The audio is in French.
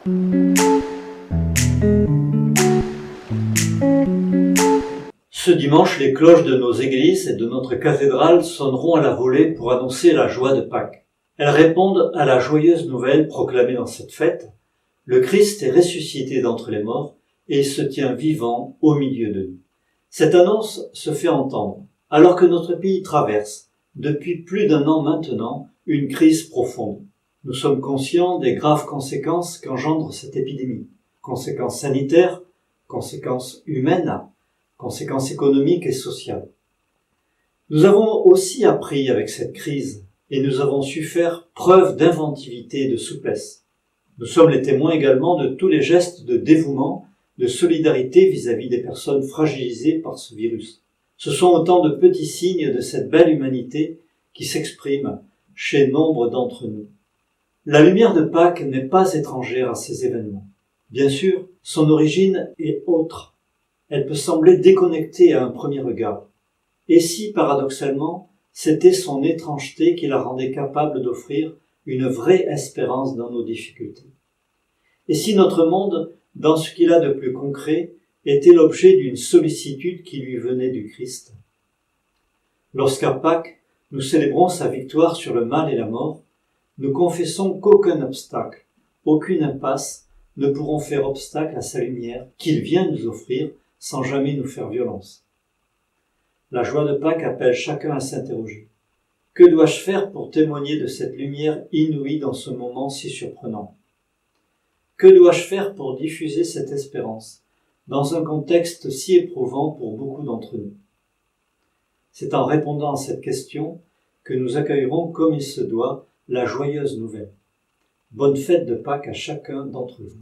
Ce dimanche, les cloches de nos églises et de notre cathédrale sonneront à la volée pour annoncer la joie de Pâques. Elles répondent à la joyeuse nouvelle proclamée dans cette fête. Le Christ est ressuscité d'entre les morts et il se tient vivant au milieu de nous. Cette annonce se fait entendre alors que notre pays traverse, depuis plus d'1 an maintenant, une crise profonde. Nous sommes conscients des graves conséquences qu'engendre cette épidémie. Conséquences sanitaires, conséquences humaines, conséquences économiques et sociales. Nous avons aussi appris avec cette crise et nous avons su faire preuve d'inventivité et de souplesse. Nous sommes les témoins également de tous les gestes de dévouement, de solidarité vis-à-vis des personnes fragilisées par ce virus. Ce sont autant de petits signes de cette belle humanité qui s'expriment chez nombre d'entre nous. La lumière de Pâques n'est pas étrangère à ces événements. Bien sûr, son origine est autre. Elle peut sembler déconnectée à un premier regard. Et si, paradoxalement, c'était son étrangeté qui la rendait capable d'offrir une vraie espérance dans nos difficultés. Et si notre monde, dans ce qu'il a de plus concret, était l'objet d'une sollicitude qui lui venait du Christ. Lorsqu'à Pâques, nous célébrons sa victoire sur le mal et la mort, nous confessons qu'aucun obstacle, aucune impasse ne pourront faire obstacle à sa lumière qu'il vient nous offrir sans jamais nous faire violence. La joie de Pâques appelle chacun à s'interroger. Que dois-je faire pour témoigner de cette lumière inouïe dans ce moment si surprenant ? Que dois-je faire pour diffuser cette espérance dans un contexte si éprouvant pour beaucoup d'entre nous ? C'est en répondant à cette question que nous accueillerons comme il se doit la joyeuse nouvelle. Bonne fête de Pâques à chacun d'entre vous.